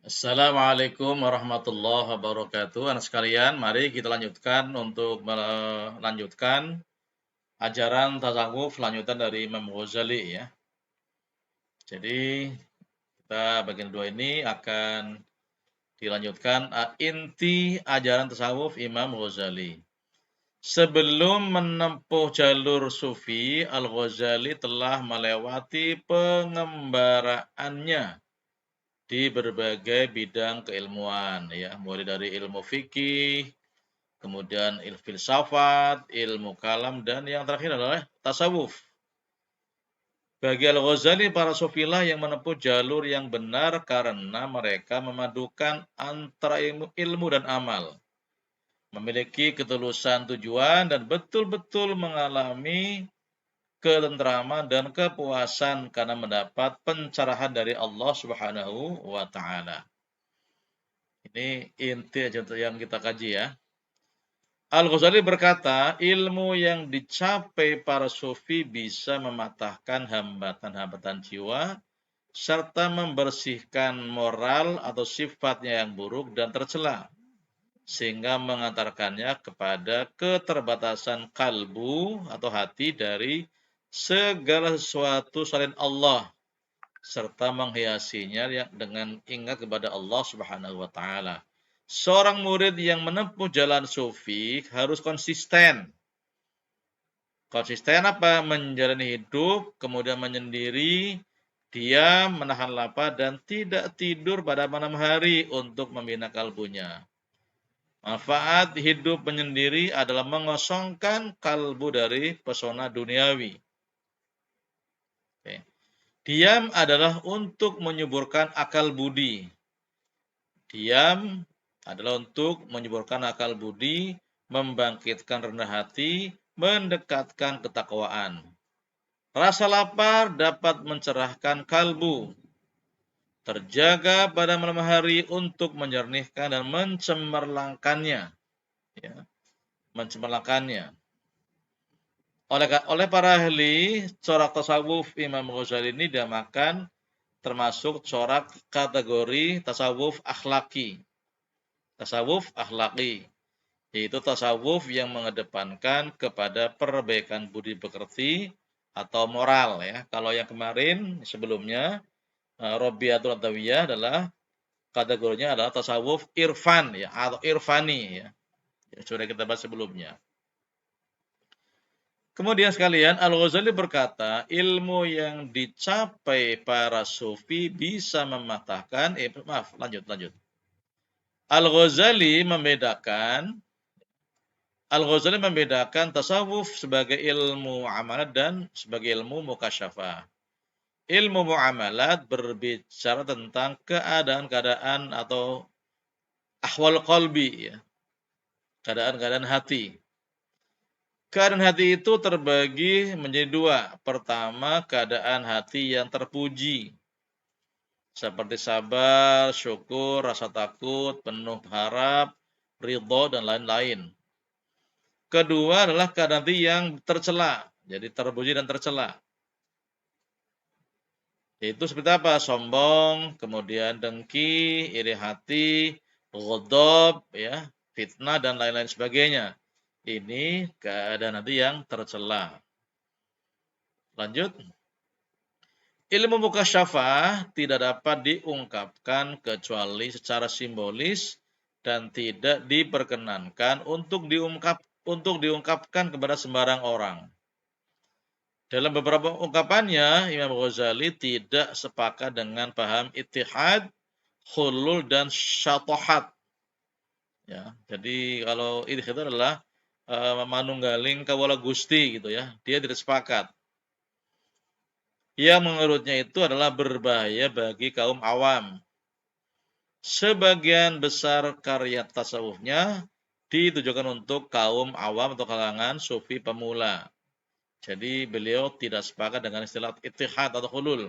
Assalamualaikum warahmatullahi wabarakatuh. Anak sekalian, mari kita lanjutkan untuk melanjutkan ajaran tasawuf lanjutan dari Imam Ghazali ya. Jadi kita bagian dua ini akan dilanjutkan inti ajaran tasawuf Imam Ghazali. Sebelum menempuh jalur sufi, Al-Ghazali telah melewati pengembaraannya di berbagai bidang keilmuan ya, mulai dari ilmu fikih, kemudian ilmu filsafat, ilmu kalam dan yang terakhir adalah tasawuf. Bagi Al-Ghazali, para sufilah yang menempuh jalur yang benar karena mereka memadukan antara ilmu dan amal, memiliki ketulusan tujuan dan betul-betul mengalami ketentraman dan kepuasan karena mendapat pencerahan dari Allah Subhanahu wa taala. Ini inti aja yang kita kaji ya. Al-Ghazali berkata, ilmu yang dicapai para sufi bisa mematahkan hambatan-hambatan jiwa serta membersihkan moral atau sifatnya yang buruk dan tercela sehingga mengantarkannya kepada keterbatasan kalbu atau hati dari segala sesuatu selain Allah serta menghiasinya dengan ingat kepada Allah Subhanahu wa taala. Seorang murid yang menempuh jalan sufi harus konsisten. Konsisten apa? Menjalani hidup, kemudian menyendiri, diam, menahan lapar, dan tidak tidur pada malam hari untuk membina kalbunya. Manfaat hidup menyendiri adalah mengosongkan kalbu dari pesona duniawi. Oke. Diam adalah untuk menyuburkan akal budi. Diam adalah untuk menyuburkan akal budi, membangkitkan rendah hati, mendekatkan ketakwaan. Rasa lapar dapat mencerahkan kalbu. Terjaga pada malam hari untuk menyernihkan dan mencemerlangkannya. Ya, mencemerlangkannya. Oleh para ahli, corak tasawuf Imam Ghazali ini dinamakan termasuk corak kategori tasawuf akhlaki. Tasawuf akhlaki, yaitu tasawuf yang mengedepankan kepada perbaikan budi pekerti atau moral ya. Kalau yang kemarin sebelumnya Robiatul Adawiyah adalah kategorinya adalah tasawuf irfan ya atau irfani ya. Sudah kita bahas sebelumnya. Kemudian sekalian, Al-Ghazali berkata, ilmu yang dicapai para sufi bisa mematahkan, lanjut. Al-Ghazali membedakan tasawuf sebagai ilmu amalat dan sebagai ilmu mukasyafah. Ilmu muamalat berbicara tentang keadaan-keadaan atau ahwal qalbi ya, keadaan-keadaan hati. Keadaan hati itu terbagi menjadi dua. Pertama, keadaan hati yang terpuji, seperti sabar, syukur, rasa takut, penuh harap, ridho, dan lain-lain. Kedua adalah keadaan hati yang tercela, jadi terpuji dan tercela. Itu seperti apa? Sombong, kemudian dengki, iri hati, ghadab, ya, fitnah, dan lain-lain sebagainya. Ini keadaan hati yang tercela. Lanjut. Ilmu mukasyafah tidak dapat diungkapkan kecuali secara simbolis dan tidak diperkenankan untuk diungkapkan kepada sembarang orang. Dalam beberapa ungkapannya, Imam Ghazali tidak sepakat dengan paham ittihad, hulul dan syatohat. Ya, jadi kalau ittihad itu adalah manunggaling kawula Gusti gitu ya. Dia tidak sepakat. Yang menurutnya itu adalah berbahaya bagi kaum awam. Sebagian besar karya tasawufnya ditujukan untuk kaum awam atau kalangan sufi pemula. Jadi beliau tidak sepakat dengan istilah ittihad atau hulul,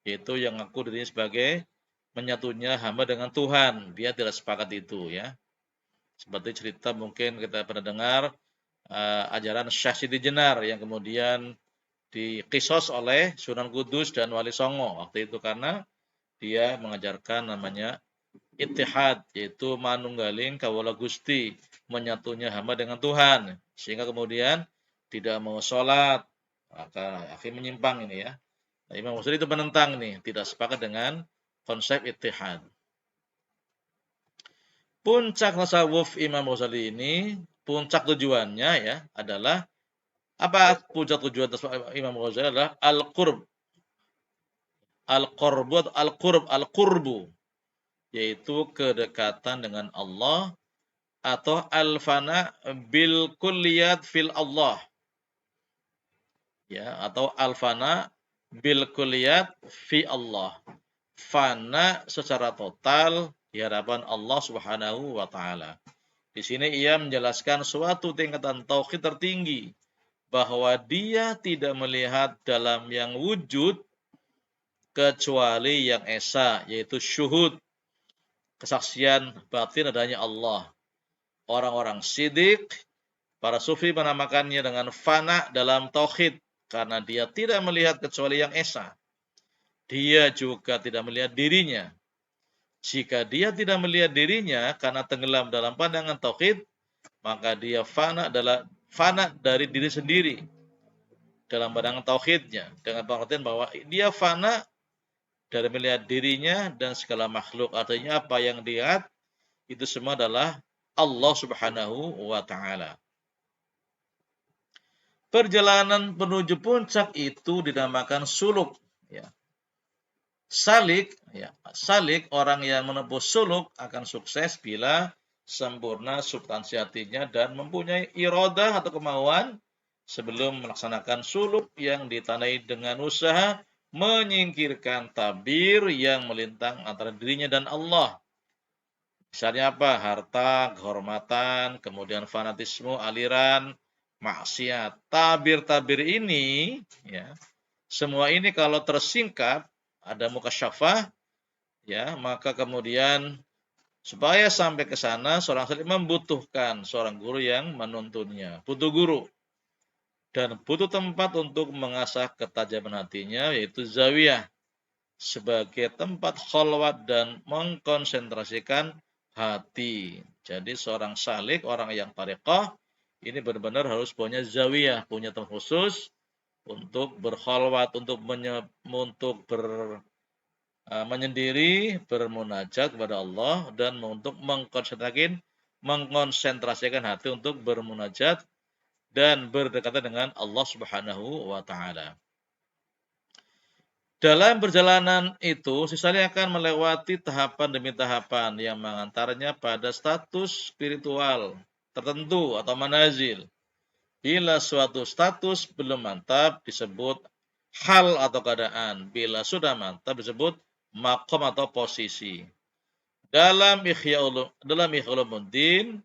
yaitu yang ngaku dirinya sebagai menyatunya hamba dengan Tuhan. Dia tidak sepakat itu ya. Seperti cerita mungkin kita pernah dengar ajaran Syekh Siti Jenar yang kemudian dikisos oleh Sunan Kudus dan Wali Songo waktu itu karena dia mengajarkan namanya ittihad, yaitu manunggaling kawula Gusti, menyatunya hamba dengan Tuhan, sehingga kemudian tidak mau sholat, maka akhirnya menyimpang ini ya. Nah, Imam Ghazali itu menentang nih, tidak sepakat dengan konsep ittihad. Puncak tasawuf Imam Ghazali ini, puncak tujuannya ya adalah apa? Puncak tujuan tasawuf Imam Ghazali adalah al-qurb. Al-qurbu, al-qurbu, yaitu kedekatan dengan Allah atau al-fana bil kulliyat fil Allah. Ya, atau al-fana bil kulliyat fi Allah. Fana secara total di hadapan Allah Subhanahu wa taala. Di sini ia menjelaskan suatu tingkatan tauhid tertinggi bahwa dia tidak melihat dalam yang wujud kecuali yang esa, yaitu syuhud, kesaksian batin adanya Allah. Orang-orang sidik, para sufi menamakannya dengan fana dalam tauhid karena dia tidak melihat kecuali yang esa. Dia juga tidak melihat dirinya. Jika dia tidak melihat dirinya karena tenggelam dalam pandangan tauhid, maka dia fana dari diri sendiri dalam pandangan tauhidnya, dengan pengertian bahwa dia fana dari melihat dirinya dan segala makhluk. Artinya apa yang dilihat itu semua adalah Allah Subhanahu wa taala. Perjalanan menuju puncak itu dinamakan suluk, ya. Salik, ya, salik orang yang menempuh suluk akan sukses bila sempurna substansi hatinya dan mempunyai iradah atau kemauan sebelum melaksanakan suluk yang ditandai dengan usaha menyingkirkan tabir yang melintang antara dirinya dan Allah. Misalnya apa? Harta, kehormatan, kemudian fanatisme, aliran, maksiat. Tabir-tabir ini, ya, semua ini kalau tersingkap, ada mukasyafah, ya, maka kemudian supaya sampai ke sana seorang salik membutuhkan seorang guru yang menuntunnya, butuh guru dan butuh tempat untuk mengasah ketajaman hatinya, yaitu zawiyah sebagai tempat khalwat dan mengkonsentrasikan hati. Jadi seorang salik, orang yang tareqah ini benar-benar harus punya zawiyah, punya tempat khusus untuk berkhalwat, untuk menyendiri, bermunajat kepada Allah dan untuk mengkonsentrasikan hati untuk bermunajat dan berdekatan dengan Allah Subhanahu wa taala. Dalam perjalanan itu, sisanya akan melewati tahapan demi tahapan yang mengantarnya pada status spiritual tertentu atau manazil. Bila suatu status belum mantap disebut hal atau keadaan. Bila sudah mantap disebut maqam atau posisi. Dalam Ihya Ulumuddin,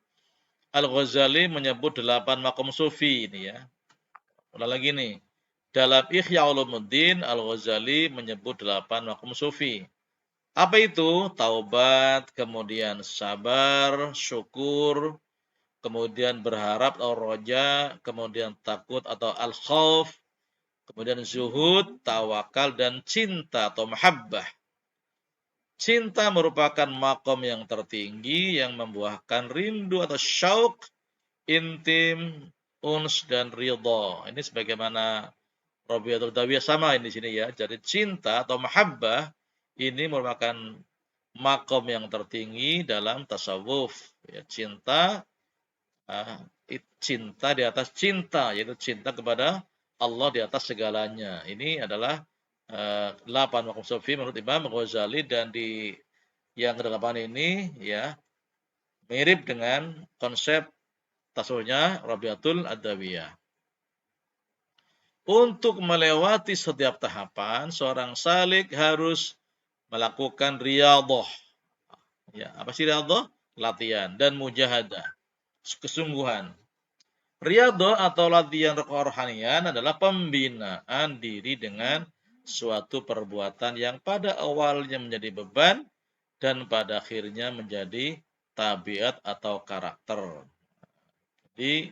Al-Ghazali menyebut 8 maqam sufi ini ya. Ulang lagi nih. Dalam Ihya Ulumuddin, Al-Ghazali menyebut 8 maqam sufi. Apa itu? Taubat, kemudian sabar, syukur, kemudian berharap atau roja, kemudian takut atau al-khauf, kemudian zuhud, tawakal, dan cinta atau mahabbah. Cinta merupakan makom yang tertinggi yang membuahkan rindu atau syauq, intim, uns, dan ridha. Ini sebagaimana Rabi'atul Adawiyah sama di sini ya. Jadi cinta atau mahabbah ini merupakan makom yang tertinggi dalam tasawuf. Ya, cinta di atas cinta, yaitu cinta kepada Allah di atas segalanya. Ini adalah 8 makom sufi menurut Imam Ghazali, dan di yang ke-8 ini ya mirip dengan konsep tasawufnya Rabi'atul Adawiyah. Untuk melewati setiap tahapan, seorang salik harus melakukan riyadhah. Ya, apa sih riyadhah? Latihan dan mujahadah, kesungguhan. Riyadhah atau latihan kerohanian adalah pembinaan diri dengan suatu perbuatan yang pada awalnya menjadi beban dan pada akhirnya menjadi tabiat atau karakter. Jadi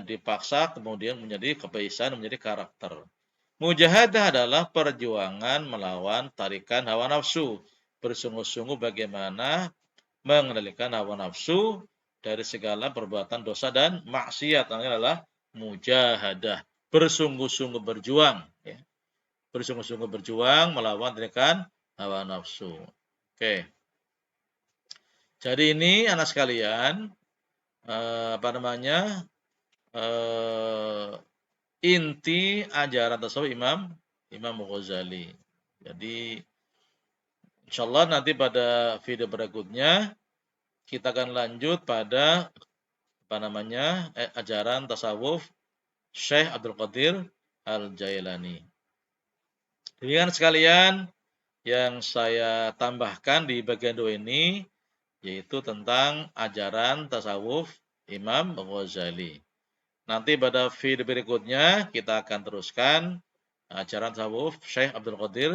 dipaksa kemudian menjadi kebiasaan, menjadi karakter. Mujahadah adalah perjuangan melawan tarikan hawa nafsu, bersungguh-sungguh bagaimana mengendalikan hawa nafsu dari segala perbuatan dosa dan maksiat. Namanya adalah mujahadah, bersungguh-sungguh berjuang, ya. Bersungguh-sungguh berjuang melawan tindakan hawa nafsu. Oke. Jadi ini anak sekalian, apa namanya, inti ajaran tasawuf Imam Ghazali. Jadi insyaallah nanti pada video berikutnya kita akan lanjut pada apa namanya, ajaran tasawuf Syekh Abdul Qadir Al-Jailani. Demikian sekalian yang saya tambahkan di bagian 2 ini, yaitu tentang ajaran tasawuf Imam Ghazali. Nanti pada video berikutnya kita akan teruskan ajaran tasawuf Syekh Abdul Qadir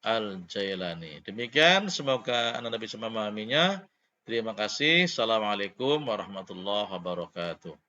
Al-Jailani. Demikian, semoga Anda bisa memahaminya. Terima kasih. Assalamualaikum warahmatullahi wabarakatuh.